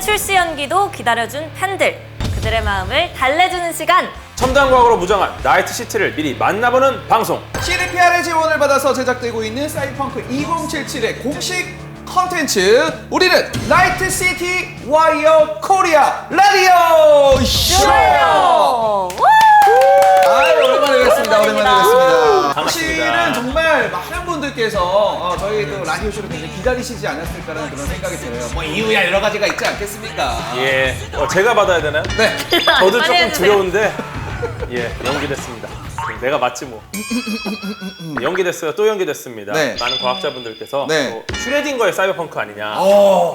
게임의 출시 연기도 기다려준 팬들, 그들의 마음을 달래주는 시간. 첨단 과학으로 무장한 나이트 시티를 미리 만나보는 방송. CDPR의 지원을 받아서 제작되고 있는 사이버펑크 2077의 공식 컨텐츠, 우리는 나이트 시티 와이어 코리아 라디오 쇼! 오랜만에 뵙겠습니다. 반갑습니다. 사실은 정말 많은 분들께서 저희 또 라디오 쇼를 굉장히 기다리시지 않았을까라는 그런 생각이 들어요. 뭐 이유야 여러 가지가 있지 않겠습니까? 예, 제가 받아야 되나요? 네. 저도 빨리 조금 해주세요. 두려운데 예, 연기됐습니다. 내가 맞지 뭐. 연기됐어요. 또 연기됐습니다. 네. 많은 과학자분들께서 네. 슈레딩거의 사이버펑크 아니냐.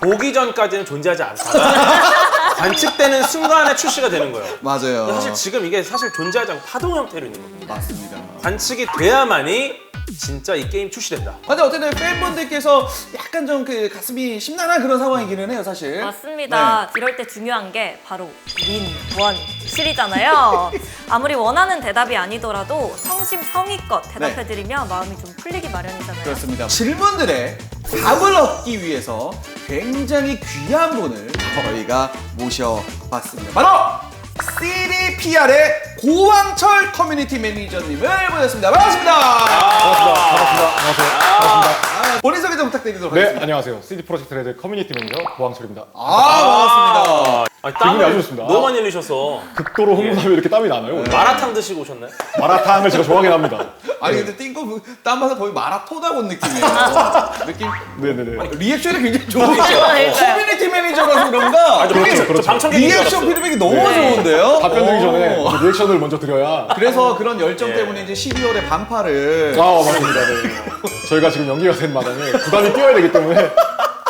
보기 전까지는 존재하지 않다가 관측되는 순간에 출시가 되는 거예요. 맞아요. 사실 지금 이게 사실 존재하지 않고 파동 형태로 있는 겁니다. 맞습니다. 관측이 돼야만이 진짜 이 게임 출시된다. 근데 어쨌든 팬분들께서 약간 좀 그 가슴이 심란한 그런 상황이기는 해요, 사실. 맞습니다. 이럴 때 중요한 게 바로 민, 원, 실이잖아요. 아무리 원하는 대답이 아니더라도 성심성의껏 대답해드리면 마음이 좀 풀리기 마련이잖아요. 그렇습니다. 질문들의 답을 얻기 위해서 굉장히 귀한 분을 저희가 모셔봤습니다. 바로 CDPR의 고왕철 커뮤니티 매니저님을 모셨습니다. 반갑습니다. 반갑습니다. 본인 소개 좀 부탁드리도록 네, 하겠습니다. 안녕하세요. CD 프로젝트 레드 커뮤니티 매니저 고항철입니다. 반갑습니다. 땀을 많이 흘렸습니다. 너무 많이 흘리셔서 극도로 흥분하면 이렇게 땀이 나나요? 마라탕 드시고 오셨나요? 마라탕을 제가 좋아하긴 합니다. 아니 근데 띵고 땀 봐서 거의 마라토다고 느낌이에요. 느낌? 네네네. 리액션이 굉장히 좋으시죠? 그러니까요. 커뮤니티 매니저라서 그런가? 그렇죠. 방청객인 줄 리액션 알았어요. 피드백이 너무 좋은데요? 답변 드리기 전에 오. 리액션을 먼저 드려야. 그래서 그런 열정 예. 때문에 이제 12월에 반팔을 맞습니다. 네. 저희가 지금 연기가 된 마당에 부담이 뛰어야 되기 때문에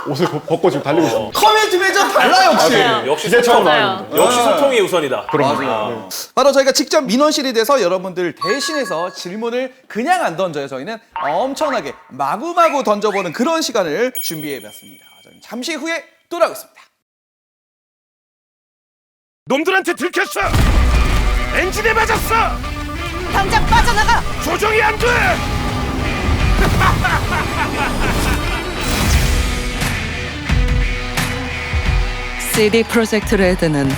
옷을 벗고 지금 달리고 있습니다. 커뮤니티 매니저 달라 역시. 맞아요. 역시 기대처럼 소통. 맞아요. 나와야 됩니다. 역시 소통이 우선이다. 맞아요. 바로 저희가 직접 민원실이 돼서 여러분들 대신해서 질문을 그냥 안 던져요. 저희는 엄청나게 마구마구 던져보는 그런 시간을 준비해봤습니다. 저는 잠시 후에 돌아오겠습니다. 놈들한테 들켰어! 엔진에 맞았어! 당장 빠져나가! 조종이 안 돼! CD 프로젝트 레드는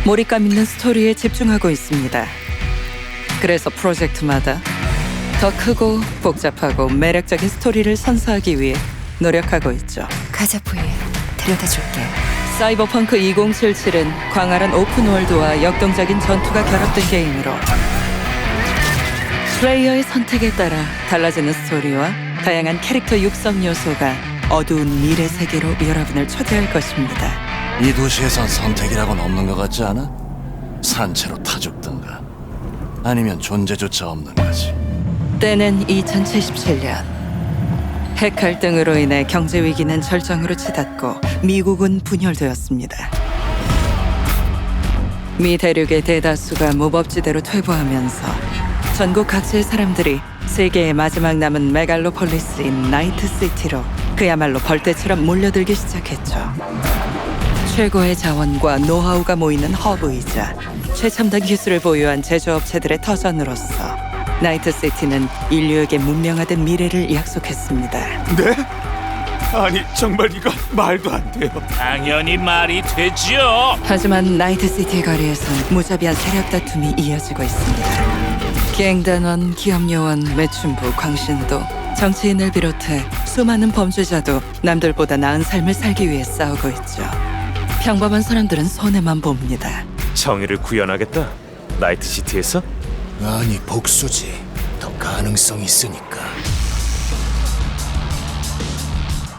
몰입감 있는 스토리에 집중하고 있습니다. 그래서 프로젝트마다 더 크고 복잡하고 매력적인 스토리를 선사하기 위해 노력하고 있죠. 가자 부이 데려다줄게. 사이버펑크 2077은 광활한 오픈월드와 역동적인 전투가 결합된 게임으로 플레이어의 선택에 따라 달라지는 스토리와 다양한 캐릭터 육성 요소가 어두운 미래 세계로 여러분을 초대할 것입니다. 이 도시에선 선택이라고는 없는 것 같지 않아? 산채로 타 죽든가 아니면 존재조차 없는 거지. 때는 2077년. 핵 갈등으로 인해 경제 위기는 절정으로 치닫고 미국은 분열되었습니다. 미 대륙의 대다수가 무법지대로 퇴보하면서 전국 각지의 사람들이 세계의 마지막 남은 메갈로폴리스인 나이트시티로 그야말로 벌떼처럼 몰려들기 시작했죠. 최고의 자원과 노하우가 모이는 허브이자 최첨단 기술을 보유한 제조업체들의 터전으로서 나이트시티는 인류에게 문명화된 미래를 약속했습니다. 네? 아니 정말 이건 말도 안 돼요. 당연히 말이 되지요. 하지만 나이트시티의 거리에선 무자비한 세력 다툼이 이어지고 있습니다. 갱단원, 기업요원, 매춘부, 광신도, 정치인을 비롯해 수많은 범죄자도 남들보다 나은 삶을 살기 위해 싸우고 있죠. 평범한 사람들은 손해만 봅니다. 정의를 구현하겠다. 나이트시티에서? 아니 복수지. 더 가능성이 있으니까.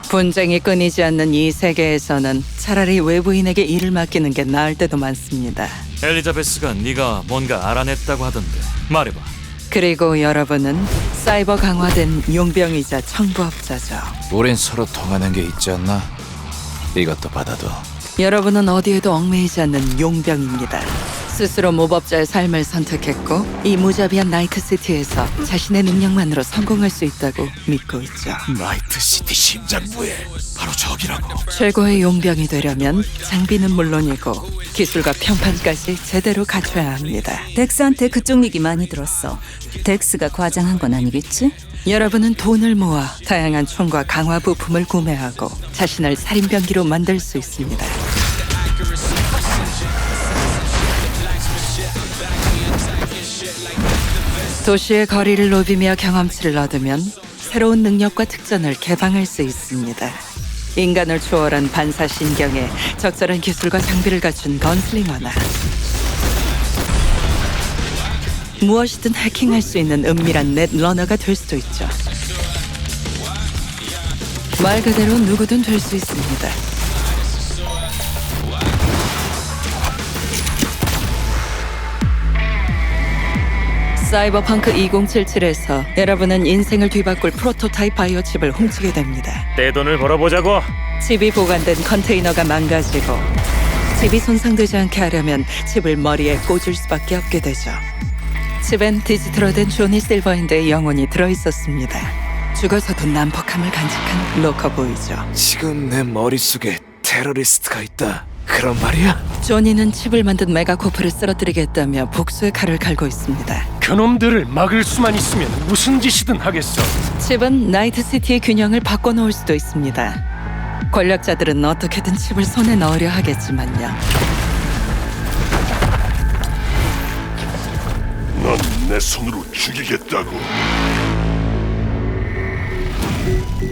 분쟁이 끊이지 않는 이 세계에서는 차라리 외부인에게 일을 맡기는 게 나을 때도 많습니다. 엘리자베스가 네가 뭔가 알아냈다고 하던데 말해봐. 그리고 여러분은 사이버 강화된 용병이자 청부업자죠. 우린 서로 통하는 게 있지 않나? 이것도 받아도. 여러분은 어디에도 얽매이지 않는 용병입니다. 스스로 모법자의 삶을 선택했고 이 무자비한 나이트시티에서 자신의 능력만으로 성공할 수 있다고 믿고 있죠. 나이트시티 심장부에 바로 저기라고. 최고의 용병이 되려면 장비는 물론이고 기술과 평판까지 제대로 갖춰야 합니다. 덱스한테 그쪽 얘기 많이 들었어. 덱스가 과장한 건 아니겠지? 여러분은 돈을 모아 다양한 총과 강화 부품을 구매하고 자신을 살인병기로 만들 수 있습니다. 도시의 거리를 누비며 경험치를 얻으면 새로운 능력과 특전을 개방할 수 있습니다. 인간을 초월한 반사신경에 적절한 기술과 장비를 갖춘 건슬링어나 무엇이든 해킹할 수 있는 은밀한 넷러너가 될 수도 있죠. 말 그대로 누구든 될 수 있습니다. 사이버펑크 2077에서 여러분은 인생을 뒤바꿀 프로토타입 바이오 칩을 훔치게 됩니다. 내 돈을 벌어보자고. 칩이 보관된 컨테이너가 망가지고 칩이 손상되지 않게 하려면 칩을 머리에 꽂을 수밖에 없게 되죠. 칩엔 디지털화된 조니 실버핸드의 영혼이 들어있었습니다. 죽어서도 난폭함을 간직한 로커보이죠. 지금 내 머릿속에 테러리스트가 있다. 그런 말이야? 조니는 칩을 만든 메가코프를 쓰러뜨리겠다며 복수의 칼을 갈고 있습니다. 그놈들을 막을 수만 있으면 무슨 짓이든 하겠어. 칩은 나이트시티의 균형을 바꿔놓을 수도 있습니다. 권력자들은 어떻게든 칩을 손에 넣으려 하겠지만요. 난 내 손으로 죽이겠다고.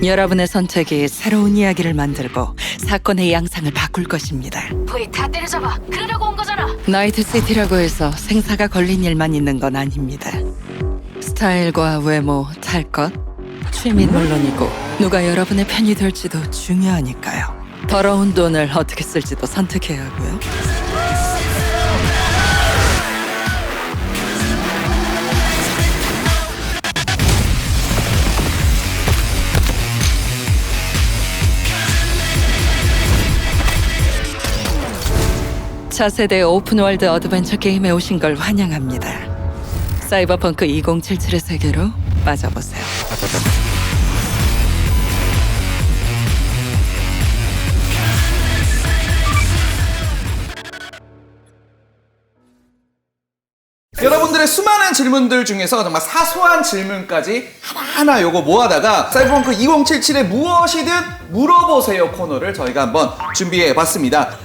여러분의 선택이 새로운 이야기를 만들고 사건의 양상을 바꿀 것입니다. 거의 다 때려잡아. 그러려고 온 거잖아. 나이트시티라고 해서 생사가 걸린 일만 있는 건 아닙니다. 스타일과 외모, 탈것, 취미는 물론이고 누가 여러분의 편이 될지도 중요하니까요. 더러운 돈을 어떻게 쓸지도 선택해야 하고요. 차세대 오픈월드 어드벤처 게임에 오신 걸 환영합니다. 사이버펑크 2077의 세계로 빠져보세요. 여러분들의 수많은 질문들 중에서 정말 사소한 질문까지 하나하나 요거 모아다가 사이버펑크 2077에 무엇이든 물어보세요 코너를 저희가 한번 준비해봤습니다.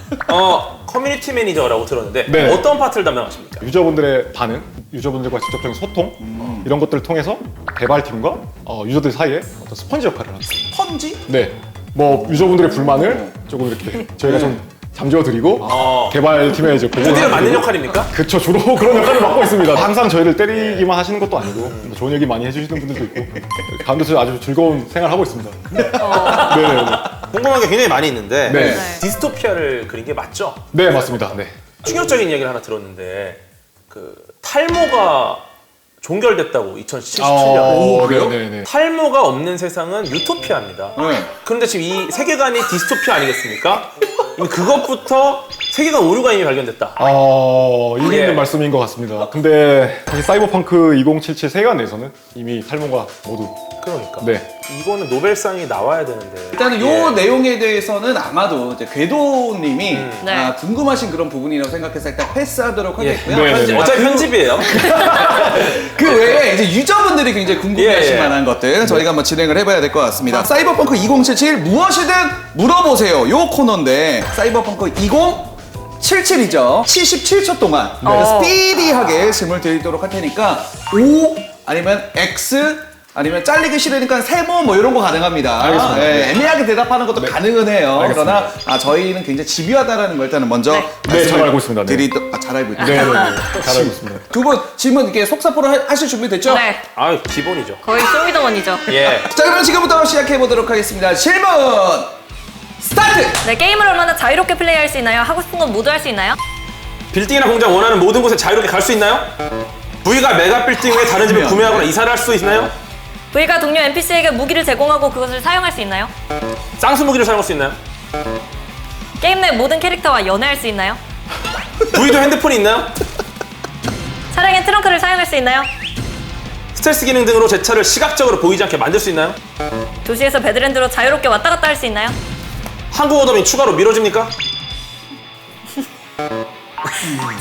커뮤니티 매니저라고 들었는데 네. 어떤 파트를 담당하십니까? 유저분들의 반응, 유저분들과 직접적인 소통 이런 것들을 통해서 개발팀과 유저들 사이에 어떤 스펀지 역할을 합니다. 펀지? 네, 뭐 유저분들의 불만을 조금 이렇게 저희가 좀 잠재워드리고 개발팀에 이제 드디어 맞는 역할입니까? 그쵸, 주로 그런 역할을 맡고 있습니다. 항상 저희를 때리기만 하시는 것도 아니고 좋은 얘기 많이 해주시는 분들도 있고 가운데서 아주 즐거운 생활을 하고 있습니다. 네. 궁금한 게 굉장히 많이 있는데 네. 디스토피아를 그린 게 맞죠? 네, 맞습니다. 네. 충격적인 이야기를 하나 들었는데 그 탈모가 종결됐다고 2077년. 그래요? 네네. 탈모가 없는 세상은 유토피아입니다. 네. 그런데 지금 이 세계관이 디스토피아 아니겠습니까? 이미 그것부터 세계관 오류가 이미 발견됐다. 일리 있는 말씀인 것 같습니다. 근데 사실 사이버펑크 2077 세계관 내에서는 이미 탈모가 모두 그러니까. 네. 이거는 노벨상이 나와야 되는데. 일단은 요 내용에 대해서는 아마도 이제 궤도님이 네. 궁금하신 그런 부분이라고 생각해서 일단 패스하도록 하겠고요. 네, 네, 네. 어차피 편집이에요. 그 외에 이제 유저분들이 굉장히 궁금해하실 예. 만한 것들 저희가 한번 진행을 해봐야 될 것 같습니다. 사이버펑크 2077 무엇이든 물어보세요. 요 코너인데 사이버펑크 2077이죠. 77초 동안 스피디하게 질문을 드리도록 할 테니까 O 아니면 X 아니면 잘리기 싫으니까 세모 뭐 이런 거 가능합니다. 알겠습니다. 네, 애매하게 대답하는 것도 가능은 해요. 알겠습니다. 그러나 저희는 굉장히 집요하다라는 걸 일단은 먼저 네, 잘 알고 있습니다. 네. 잘 알고 있죠. 네네네. 잘 알고 있습니다. 두 분 질문 이렇게 속사포로 하실 준비 됐죠? 네, 아, 기본이죠. 거의 쇼미더머니죠. 예. 자, 그럼 지금부터 시작해보도록 하겠습니다. 질문 스타트! 네, 게임을 얼마나 자유롭게 플레이할 수 있나요? 하고 싶은 건 모두 할 수 있나요? 빌딩이나 공장 원하는 모든 곳에 자유롭게 갈 수 있나요? V가 메가 빌딩 외에 다른 집을 구매하거나 이사를 할 수 있나요? V가 동료 NPC에게 무기를 제공하고 그것을 사용할 수 있나요? 쌍수 무기를 사용할 수 있나요? 게임 내 모든 캐릭터와 연애할 수 있나요? V도 핸드폰이 있나요? 차량의 트렁크를 사용할 수 있나요? 스텔스 기능 등으로 제 차를 시각적으로 보이지 않게 만들 수 있나요? 도시에서 배드랜드로 자유롭게 왔다 갔다 할 수 있나요? 한국어 더빙 추가로 미뤄집니까?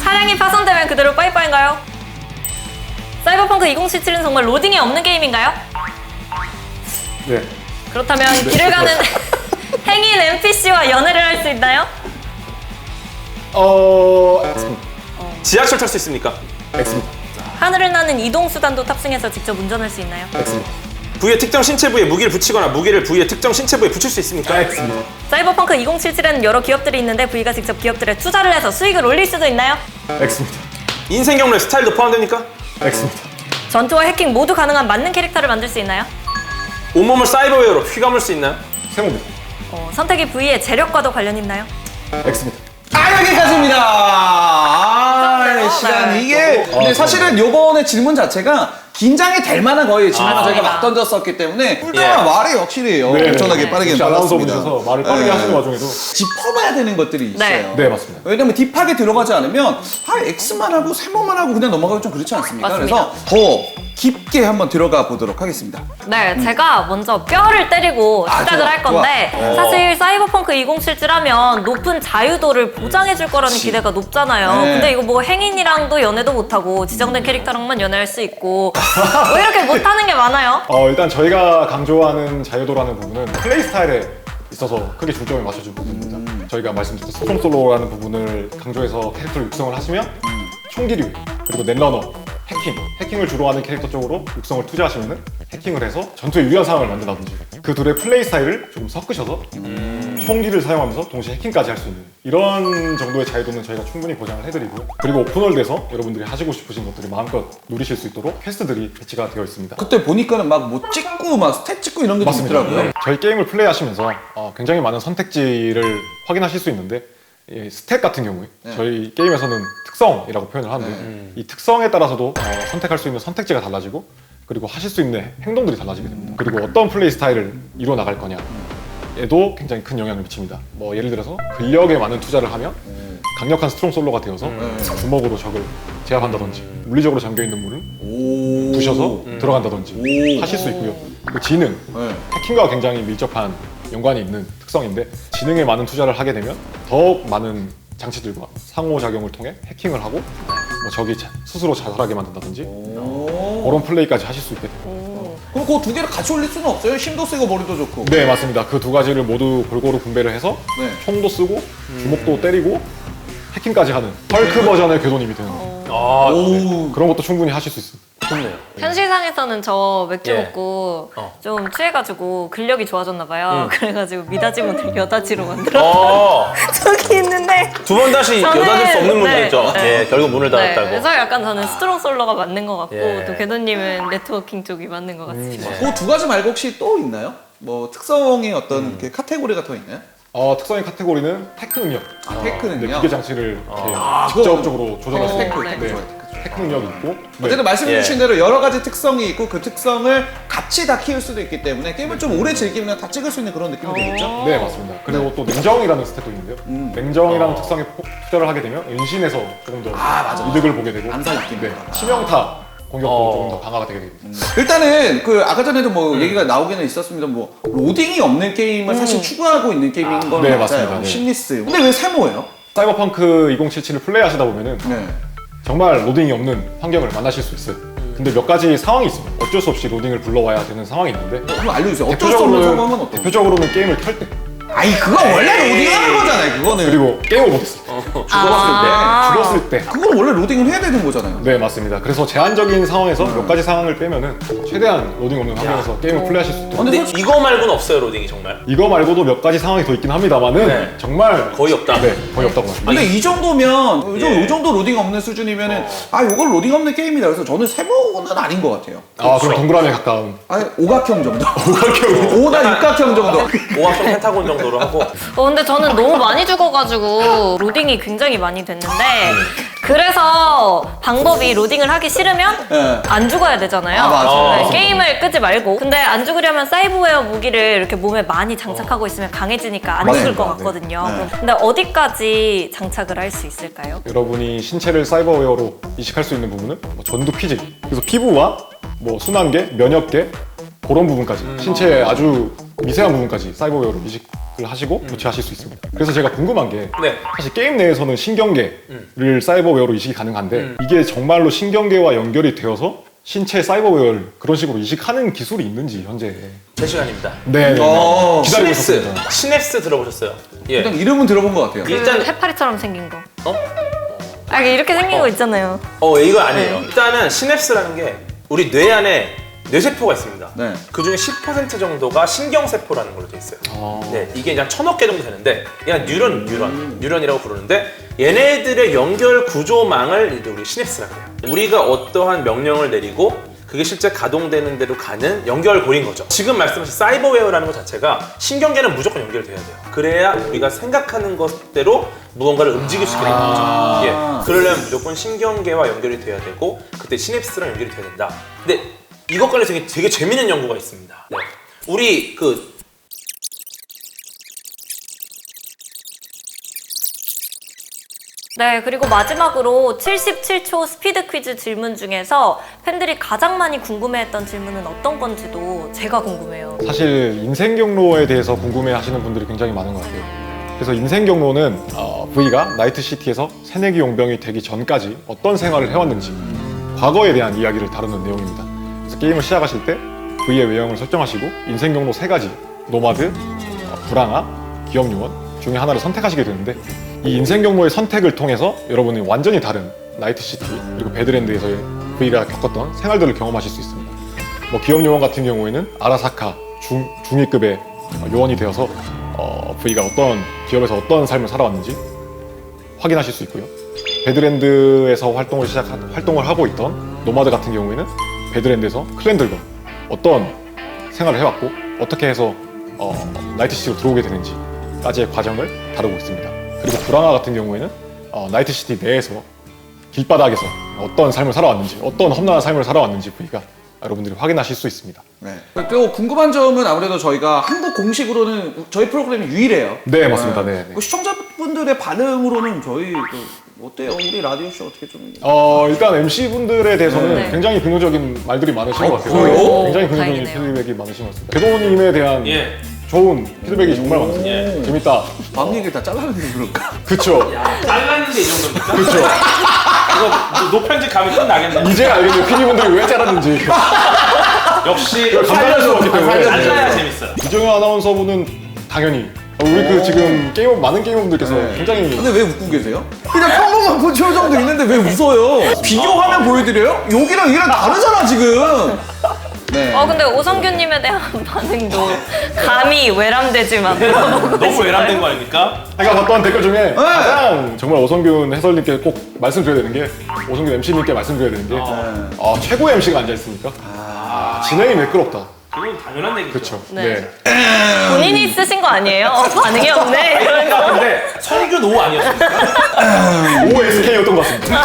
차량이 파손되면 그대로 빠이빠이인가요? 사이버펑크 2077은 정말 로딩이 없는 게임인가요? 네. 그렇다면 길을 가는 행인 NPC와 연애를 할 수 있나요? 지하철 탈 수 있습니까? X입니다. 하늘을 나는 이동수단도 탑승해서 직접 운전할 수 있나요? V의 특정 신체 부위에 무기를 붙이거나 무기를 V의 특정 신체 부위에 붙일 수 있습니까? 사이버펑크 2077에는 여러 기업들이 있는데 V가 직접 기업들에 투자를 해서 수익을 올릴 수도 있나요? X입니다. 인생 경로에 스타일도 포함됩니까? X입니다. 전투와 해킹 모두 가능한 맞는 캐릭터를 만들 수 있나요? 온몸을 사이버웨어로 휘감을 수 있나요? 세모입니다. 선택이 V의 재력과도 관련 있나요? X입니다. 여기까지입니다. 시간 이게 근데 사실은 요번에 질문 자체가 긴장이 될 만한 거의 질문을 저희가 막 던졌었기 때문에 훌륭한 말이 확실해요. 엄청나게 빠르게 역시 나왔습니다. 아나운서분이셔서 말을 빠르게 하시는 와중에도 짚어봐야 되는 것들이 있어요. 네, 맞습니다. 왜냐면 딥하게 들어가지 않으면 X만 하고 세모만 하고 그냥 넘어가기 좀 그렇지 않습니까? 맞습니다. 그래서 더 깊게 한번 들어가 보도록 하겠습니다. 네, 제가 먼저 뼈를 때리고 시작을 좋아, 할 건데 좋아. 사실 사이버펑크 2077하면 높은 자유도를 보장해 줄 거라는 기대가 높잖아요. 네. 근데 이거 뭐 행인이랑도 연애도 못하고 지정된 캐릭터랑만 연애할 수 있고 왜 이렇게 못하는 게 많아요? 일단 저희가 강조하는 자유도라는 부분은 플레이 스타일에 있어서 크게 중점을 맞춰준 부분입니다. 저희가 말씀드렸던 스톰 솔로라는 부분을 강조해서 캐릭터를 육성을 하시면 총기류, 그리고 넷러너, 해킹을 주로 하는 캐릭터 쪽으로 육성을 투자하시면 해킹을 해서 전투에 유리한 상황을 만든다든지 그 둘의 플레이 스타일을 좀 섞으셔서 총기를 사용하면서 동시에 해킹까지 할 수 있는 이런 정도의 자유도는 저희가 충분히 보장을 해드리고요. 그리고 오픈월드에서 여러분들이 하시고 싶으신 것들을 마음껏 누리실 수 있도록 퀘스트들이 배치가 되어 있습니다. 그때 보니까는 막 뭐 찍고 막 스탯 찍고 이런 게 좀 맞습니다. 있더라고요. 네. 저희 게임을 플레이하시면서 굉장히 많은 선택지를 확인하실 수 있는데 스탯 같은 경우에 저희 게임에서는 특성이라고 표현을 하는데 이 특성에 따라서도 선택할 수 있는 선택지가 달라지고 그리고 하실 수 있는 행동들이 달라지게 됩니다. 그리고 어떤 플레이 스타일을 이루어 나갈 거냐에도 굉장히 큰 영향을 미칩니다. 뭐 예를 들어서 근력에 많은 투자를 하면 강력한 스트롱 솔로가 되어서 주먹으로 적을 제압한다든지 물리적으로 잠겨있는 문을 부셔서 들어간다든지 하실 수 있고요. 그리고 지능, 해킹과 굉장히 밀접한 연관이 있는 특성인데 지능에 많은 투자를 하게 되면 더 많은 장치들과 상호작용을 통해 해킹을 하고 뭐 적이 스스로 자살하게 만든다든지 그런 플레이까지 하실 수 있게 됩니다. 그럼 그 두 개를 같이 올릴 수는 없어요? 힘도 세고 머리도 좋고. 네, 맞습니다. 그 두 가지를 모두 골고루 분배를 해서 총도 쓰고 주먹도 때리고 해킹까지 하는 헐크 버전의 궤도님이 되는 거예요. 그런 것도 충분히 하실 수 있습니다. 좋네요. 현실상에서는 저 맥주 예. 먹고 좀 취해가지고 근력이 좋아졌나 봐요. 그래가지고 미다지 문을 여다지로 만들었다. 저기 있는데 두 번 다시 저는- 여닫을 수 없는 문제죠. 네. 예, 결국 문을 네, 닫았다고. 그래서 약간 저는 스트롱 솔로가 맞는 것 같고 예. 또 궤도님은 네트워킹 쪽이 맞는 것 같습니다. 그 두 가지 말고 혹시 또 있나요? 뭐 특성의 어떤 이렇게 카테고리가 더 있나요? 특성의 카테고리는 테크 능력. 테크는요? 기계 장치를 이렇게 직접적으로 조정할 수 있는 테크, 네. 테크 좋아요. 테크 능력이 있고 어쨌든 말씀해주신 대로 여러 가지 특성이 있고 그 특성을 같이 다 키울 수도 있기 때문에 게임을 좀 오래 즐기면 다 찍을 수 있는 그런 느낌이 되겠죠? 네, 맞습니다. 그리고 또 냉정이라는 스탯도 있는데요. 냉정이라는 특성에 투자를 하게 되면 은신에서 조금 더 이득을 보게 되고 암살 느낌. 치명타 공격도 조금 더 강화가 되게 됩니다. 일단은 그 아까 전에도 뭐 얘기가 나오기는 있었습니다. 뭐 로딩이 없는 게임을 사실 추구하고 있는 게임인 건 네, 맞아요. 맞습니다. 네. 심리스. 근데 왜 세모예요? 사이버펑크 2077을 플레이하시다 보면은 정말 로딩이 없는 환경을 만나실 수 있어요. 근데 몇 가지 상황이 있습니다. 어쩔 수 없이 로딩을 불러와야 되는 상황이 있는데 그럼 알려주세요. 어쩔 수 없는 상황은 어떤 거? 대표적으로는 게임을 켤 때 아니 그거 원래 로딩하는 거잖아요. 그거는 그리고 게임을 못했을 때 죽었을 때 그건 원래 로딩을 해야 되는 거잖아요. 네, 맞습니다. 그래서 제한적인 상황에서 몇 가지 상황을 빼면은 최대한 로딩 없는 환경에서 게임을 플레이하실 수 있도록 근데 이거 말고는 없어요, 로딩이 정말. 이거 말고도 몇 가지 상황이 더 있긴 합니다만은 정말 거의 없다. 네, 거의 없다고 말씀드립니다. 근데 이 정도면 이 정도 로딩 없는 수준이면은 이건 로딩 없는 게임이다. 그래서 저는 세모는 아닌 것 같아요. 그럼 동그라미에 가까운 아니 오각형 정도. 오각형. 5나 육각형 정도. 오각형 펜타곤 정도로 하고. 근데 저는 너무 많이 죽어가지고 로딩이 굉장히 많이 됐는데 그래서 방법이 로딩을 하기 싫으면 안 죽어야 되잖아요. 맞아요. 네, 게임을 끄지 말고. 근데 안 죽으려면 사이버웨어 무기를 이렇게 몸에 많이 장착하고 있으면 강해지니까 안 죽을 것 같거든요. 근데 어디까지 장착을 할 수 있을까요? 여러분이 신체를 사이버웨어로 이식할 수 있는 부분은 뭐 전두 피직, 그래서 피부와 뭐 순환계, 면역계 그런 부분까지 신체의 아주 미세한 부분까지 사이버웨어로 이식을 하시고 교체하실 수 있습니다. 그래서 제가 궁금한 게 사실 게임 내에서는 신경계를 사이버웨어로 이식이 가능한데 이게 정말로 신경계와 연결이 되어서 신체 사이버웨어를 그런 식으로 이식하는 기술이 있는지 현재 제 시간입니다. 네, 기다리고 있었습니다. 시냅스 들어보셨어요? 예. 일단 이름은 들어본 것 같아요. 일단 해파리처럼 생긴 거. 아, 이렇게 생긴 거 있잖아요. 이거 아니에요. 일단은 시냅스라는 게 우리 뇌 안에 뇌세포가 있습니다. 네. 그 중에 10% 정도가 신경세포라는 걸로 돼 있어요. 네, 이게 그냥 1000억 개 정도 되는데, 그냥 뉴런이라고 부르는데, 얘네들의 연결 구조망을 이제 우리 시냅스라고 해요. 우리가 어떠한 명령을 내리고 그게 실제 가동되는 대로 가는 연결고리인 거죠. 지금 말씀하신 사이버웨어라는 것 자체가 신경계는 무조건 연결돼야 돼요. 그래야 우리가 생각하는 것대로 무언가를 움직일 수 있게 되는 거죠. 예, 그러려면 무조건 신경계와 연결이 돼야 되고, 그때 시냅스랑 연결이 돼야 된다. 근데 이것 관련해서 되게 재밌는 연구가 있습니다. 네. 우리 네, 그리고 마지막으로 77초 스피드 퀴즈 질문 중에서 팬들이 가장 많이 궁금해했던 질문은 어떤 건지도 제가 궁금해요. 사실 인생 경로에 대해서 궁금해하시는 분들이 굉장히 많은 것 같아요. 그래서 인생 경로는 V가 나이트시티에서 새내기 용병이 되기 전까지 어떤 생활을 해왔는지 과거에 대한 이야기를 다루는 내용입니다. 그래서 게임을 시작하실 때 V의 외형을 설정하시고 인생 경로 3가지 노마드, 불황아, 기업요원 중에 하나를 선택하시게 되는데, 이 인생 경로의 선택을 통해서 여러분이 완전히 다른 나이트시티 그리고 배드랜드에서의 V가 겪었던 생활들을 경험하실 수 있습니다. 뭐 기업요원 같은 경우에는 아라사카 중위급의 요원이 되어서 V가 어떤 기업에서 어떤 삶을 살아왔는지 확인하실 수 있고요. 배드랜드에서 활동을 하고 있던 노마드 같은 경우에는 배드랜드에서 클랜들과 어떤 생활을 해왔고 어떻게 해서 나이트시티로 들어오게 되는지까지의 과정을 다루고 있습니다. 그리고 불황아 같은 경우에는 나이트시티 내에서 길바닥에서 어떤 삶을 살아왔는지, 어떤 험난한 삶을 살아왔는지 V가 여러분들이 확인하실 수 있습니다. 네. 또 궁금한 점은 아무래도 저희가 한국 공식으로는 저희 프로그램이 유일해요. 네, 맞습니다. 네. 그 시청자분들의 반응으로는 저희 어때요? 우리 라디오쇼 어떻게 좀... 일단 MC분들에 대해서는 네. 굉장히 긍정적인 말들이 많으신 것 같아요. 그래요? 굉장히 긍정적인 다행이네요. 피드백이 많으신 것 같습니다. 궤도님에 대한 좋은 피드백이 정말 많습니다. 예. 재밌다. 방 얘기 다 잘라내는 그런가? 그쵸. 잘랐는데 이 정도입니까? 그쵸. 이거 노편집 가면 끝나겠네. 이제 알겠네요. PD분들이 왜 잘랐는지. 역시 감당할 수 없기 때문에. 잘라야 재밌어요. 이정현 아나운서분은 당연히 우리 지금 많은 게이머분들께서 굉장히 근데 왜 웃고 계세요? 그냥 평범한 표정도 있는데 왜 웃어요? 비교화면 보여드려요? 여기랑 여기랑 다르잖아 지금. 네. 근데 오성규님에 대한 반응도 감히 외람되지만 너무 외람된 거 아닙니까? 제가 봤던 댓글 중에 가장 정말 오성균 해설님께 꼭 말씀드려야 되는 게, 오성균 MC님께 말씀드려야 되는 게 최고의 MC가 앉아있으니까 진행이 매끄럽다. 그건 당연한 얘기죠. 그쵸. 네. 본인이 쓰신 거 아니에요? 반응이 없네. 이런 거. 근데 성균 5 아니었습니까? OSK였던 것 같습니다.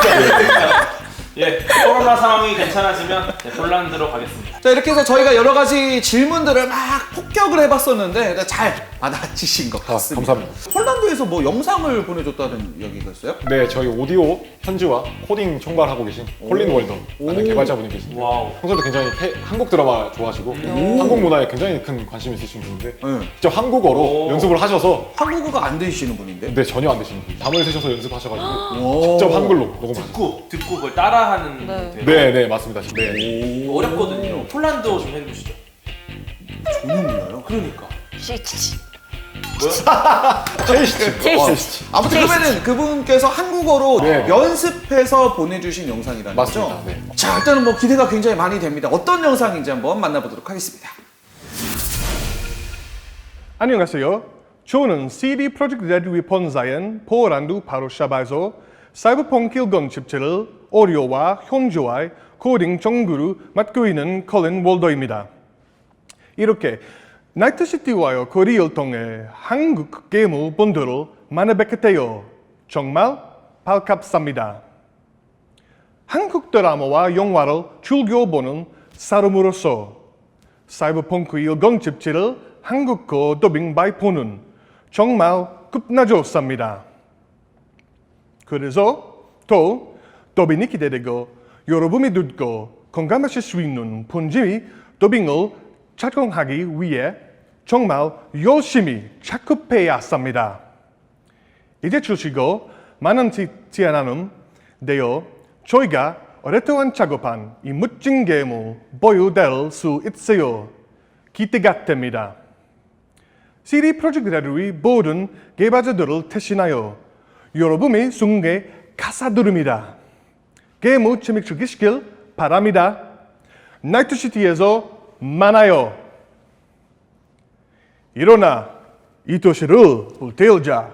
예, 코로나 상황이 괜찮아지면 폴란드로 가겠습니다. 자, 이렇게 해서 저희가 여러 가지 질문들을 막 폭격을 해봤었는데 잘 받아치신 것 같습니다. 감사합니다. 폴란드에서 뭐 영상을 보내줬다는 이야기가 있어요? 네, 저희 오디오 편집과 코딩 총괄하고 계신 콜린 월더라는 개발자분이 계십니다. 와우. 평소에도 굉장히 한국 드라마 좋아하시고 한국 문화에 굉장히 큰 관심이 있으신 분인데 네. 직접 한국어로 연습을 하셔서, 한국어가 안 되시는 분인데? 근데 전혀 안 되시는 분이 밤을 새셔서 연습하셔가지고 직접 한글로 녹음하셨어요. 듣고 그걸 따라하는 대로. 네, 맞습니다. 네. 어렵거든요. 폴란드어 좀 해주시죠. 전혀 몰라요. 그러니까. 시치. 체이시치. 아무튼 그러면은 그분께서 한국어로 네. 연습해서 보내주신 영상이라는 맞습니다. 거죠? 네. 자, 일단은 뭐 기대가 굉장히 많이 됩니다. 어떤 영상인지 한번 만나보도록 하겠습니다. 안녕하세요. 저는 CD 프로젝트 레드 위폰 자연 포란두 바로 샤바에서 사이버펑크 1777을 오디오와 현주와의 코딩 정보를 맡고 있는 콜린 월더입니다. 이렇게 나이트시티와의 거리를 통해 한국 게임을 분들을 만나뵙게 되어 정말 반갑습니다. 한국 드라마와 영화를 즐겨보는 사람으로서 사이버펑크 1017을 한국어 더빙 바이포는 정말 끝나줬습니다. 그래서 또 더빙이 기대되고 여러분이 듣고 공감하실 수 있는 본지의 더빙을 작성하기 위해 정말 열심히 작업해야 합니다. 이제 주시고 많은 티 않는 데요. 저희가 오랫동안 작업한 이 멋진 게임을 보여드릴 수 있어요. 기대가 됩니다. CD 프로젝트 레드의 모든 개발자들을 대신하여 여러분의 승리에 가사들입니다. 게임을 재밌게 즐기시길 바랍니다. 나이트시티에서 만나요. 일어나 이 도시를 불태우자.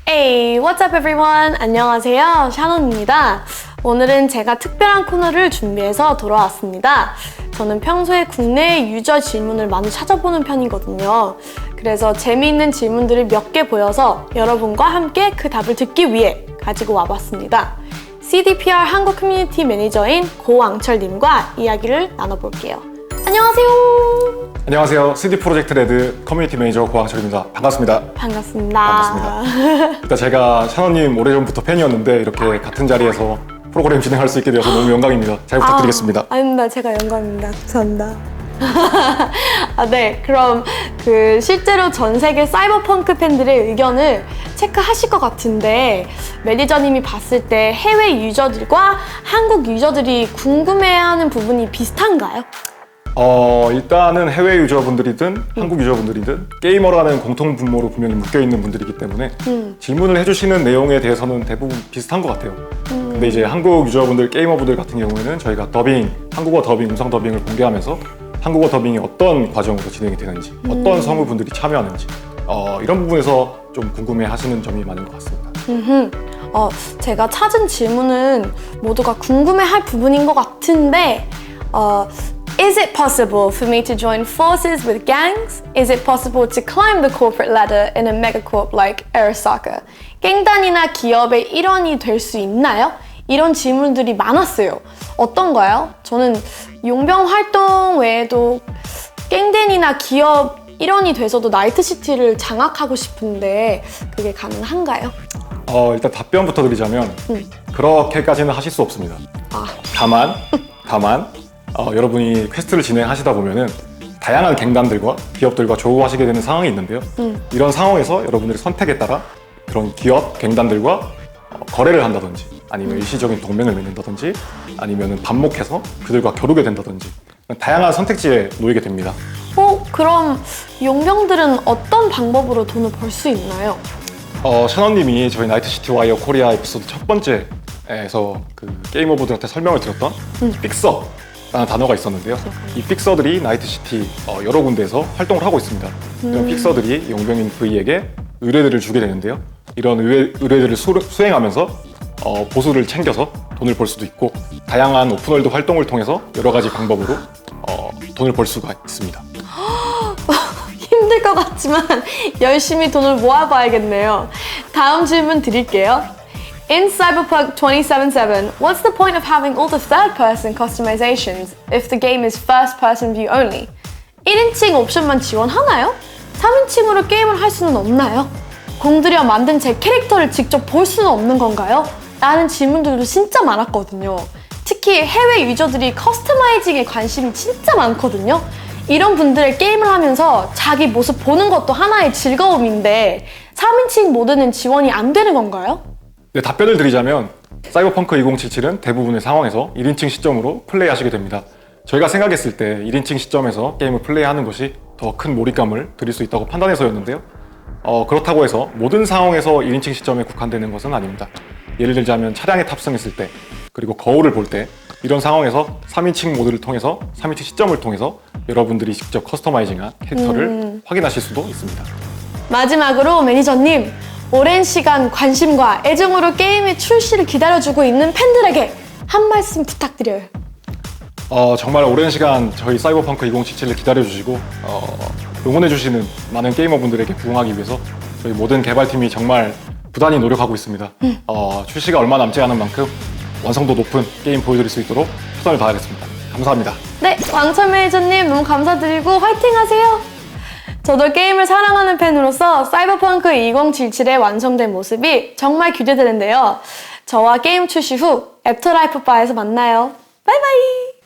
Hey, what's up everyone? 안녕하세요, 샤논입니다. 오늘은 제가 특별한 코너를 준비해서 돌아왔습니다. 저는 평소에 국내 유저 질문을 많이 찾아보는 편이거든요. 그래서 재미있는 질문들을 몇 개 보여서 여러분과 함께 그 답을 듣기 위해 가지고 와봤습니다. CDPR 한국 커뮤니티 매니저인 고왕철님과 이야기를 나눠볼게요. 안녕하세요. 안녕하세요. CD 프로젝트 레드 커뮤니티 매니저 고항철입니다. 반갑습니다. 반갑습니다. 일단 제가 샤노님 오래전부터 팬이었는데 이렇게 같은 자리에서 프로그램 진행할 수 있게 되어서 너무 영광입니다. 잘 부탁드리겠습니다. 아닙니다. 제가 영광입니다. 감사합니다. 네, 그럼 실제로 전 세계 사이버펑크 팬들의 의견을 체크하실 것 같은데 매니저님이 봤을 때 해외 유저들과 한국 유저들이 궁금해하는 부분이 비슷한가요? 일단은 해외 유저분들이든 한국 유저분들이든 게이머라는 공통 분모로 분명히 묶여있는 분들이기 때문에 질문을 해주시는 내용에 대해서는 대부분 비슷한 것 같아요. 근데 이제 한국 유저분들, 게이머분들 같은 경우에는 저희가 한국어 더빙, 음성 더빙을 공개하면서 한국어 더빙이 어떤 과정으로 진행이 되는지, 어떤 성우분들이 참여하는지 이런 부분에서 좀 궁금해 하시는 점이 많은 것 같습니다. 제가 찾은 질문은 모두가 궁금해할 부분인 것 같은데 Is it possible for me to join forces with gangs? Is it possible to climb the corporate ladder in a megacorp like Arasaka? 갱단이나 기업의 일원이 될 수 있나요? 이런 질문들이 많았어요. 어떤가요? 저는 용병 활동 외에도 갱단이나 기업 일원이 돼서도 나이트시티를 장악하고 싶은데 그게 가능한가요? 일단 답변부터 드리자면 그렇게까지는 하실 수 없습니다. 다만 여러분이 퀘스트를 진행하시다 보면은 다양한 갱단들과 기업들과 조우하시게 되는 상황이 있는데요. 이런 상황에서 여러분들의 선택에 따라 그런 기업, 갱단들과 거래를 한다든지 아니면 일시적인 동맹을 맺는다든지 아니면 반목해서 그들과 겨루게 된다든지 다양한 선택지에 놓이게 됩니다. 그럼 용병들은 어떤 방법으로 돈을 벌 수 있나요? 샤노님이 저희 나이트시티 와이어 코리아 에피소드 첫 번째에서 게이머분들한테 설명을 드렸던 픽서 라는 단어가 있었는데요. 이 픽서들이 나이트시티 여러 군데에서 활동을 하고 있습니다. 이런 픽서들이 용병인 V에게 의뢰들을 주게 되는데요. 이런 의뢰들을 수행하면서 보수를 챙겨서 돈을 벌 수도 있고 다양한 오픈월드 활동을 통해서 여러 가지 방법으로 돈을 벌 수가 있습니다. 힘들 것 같지만 열심히 돈을 모아봐야겠네요. 다음 질문 드릴게요. In Cyberpunk 2077, what's the point of having all the third-person customizations if the game is first-person view only? 1인칭 옵션만 지원하나요? 3인칭으로 게임을 할 수는 없나요? 공들여 만든 제 캐릭터를 직접 볼 수는 없는 건가요? 라는 질문들도 진짜 많았거든요. 특히 해외 유저들이 커스터마이징에 관심이 진짜 많거든요. 이런 분들의 게임을 하면서 자기 모습 보는 것도 하나의 즐거움인데 3인칭 모드는 지원이 안 되는 건가요? 네, 답변을 드리자면 사이버펑크 2077은 대부분의 상황에서 1인칭 시점으로 플레이하시게 됩니다. 저희가 생각했을 때 1인칭 시점에서 게임을 플레이하는 것이 더 큰 몰입감을 드릴 수 있다고 판단해서였는데요. 그렇다고 해서 모든 상황에서 1인칭 시점에 국한되는 것은 아닙니다. 예를 들자면 차량에 탑승했을 때 그리고 거울을 볼 때 이런 상황에서 3인칭 모드를 통해서 3인칭 시점을 통해서 여러분들이 직접 커스터마이징한 캐릭터를 확인하실 수도 있습니다. 마지막으로 매니저님, 오랜 시간 관심과 애정으로 게임의 출시를 기다려주고 있는 팬들에게 한 말씀 부탁드려요. 정말 오랜 시간 저희 사이버펑크 2077을 기다려주시고 응원해주시는 많은 게이머분들에게 부응하기 위해서 저희 모든 개발팀이 정말 부단히 노력하고 있습니다. 출시가 얼마 남지 않은 만큼 완성도 높은 게임 보여드릴 수 있도록 최선을 다하겠습니다. 감사합니다. 네, 왕철 매니저님 너무 감사드리고 화이팅 하세요. 저도 게임을 사랑하는 팬으로서 사이버펑크 2077의 완성된 모습이 정말 기대되는데요. 저와 게임 출시 후 애프터라이프 바에서 만나요. 바이바이!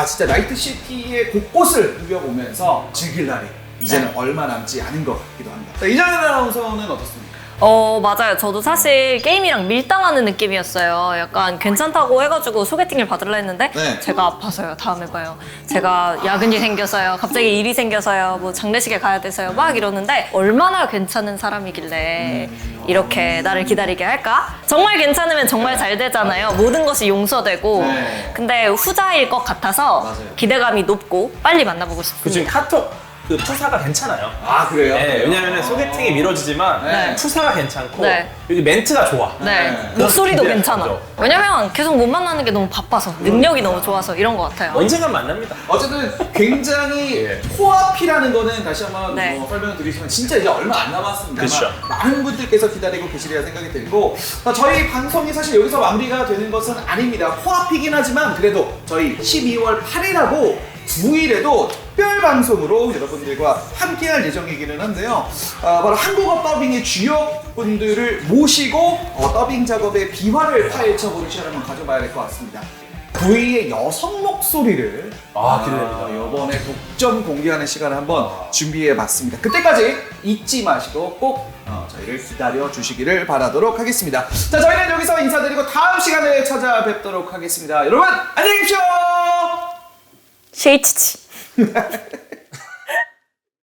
진짜 나이트시티의 곳곳을 누벼보면서 즐길 날이 이제는 얼마 남지 않은 것 같기도 합니다. 이장현 아나운서는 어떻습니까? 맞아요. 저도 사실 게임이랑 밀당하는 느낌이었어요. 약간 괜찮다고 해가지고 소개팅을 받으려 했는데 네. 제가 아파서요. 다음에 봐요. 제가 야근이 생겨서요. 갑자기 일이 생겨서요. 뭐 장례식에 가야 돼서요. 막 이러는데 얼마나 괜찮은 사람이길래 이렇게 나를 기다리게 할까? 정말 괜찮으면 정말 잘 되잖아요. 모든 것이 용서되고. 네. 근데 후자일 것 같아서 맞아요. 기대감이 높고 빨리 만나보고 그 싶습니다. 지금 카톡 그 푸사가 괜찮아요. 아 그래요? 네, 왜냐면 소개팅이 미뤄지지만 네. 푸사가 괜찮고 네. 여기 멘트가 좋아. 네. 네. 목소리도 기대가 괜찮아. 되죠. 왜냐면 계속 못 만나는 게 너무 바빠서 능력이 너무 좋아서 이런 것 같아요. 언젠간 만납니다. 어쨌든 굉장히 예. 코앞이라는 거는 다시 한번 네. 설명을 드리시면 진짜 이제 얼마 안 남았습니다. 그쵸. 많은 분들께서 기다리고 계시리라 생각이 들고 저희 방송이 사실 여기서 마무리가 되는 것은 아닙니다. 코앞이긴 하지만 그래도 저희 12월 8일하고 9일에도 특별 방송으로 여러분들과 함께할 예정이기는 한데요. 바로 한국어 더빙의 주역분들을 모시고 더빙 작업의 비화를 파헤쳐보는 시간을 한번 가져봐야 될 것 같습니다. 9위의 여성 목소리를 기대됩니다. 이번에 독점 공개하는 시간을 한번 준비해봤습니다. 그때까지 잊지 마시고 꼭 저희를 기다려 주시기를 바라도록 하겠습니다. 자, 저희는 여기서 인사드리고 다음 시간에 찾아뵙도록 하겠습니다. 여러분 안녕히 계십시오. 쉐이치치.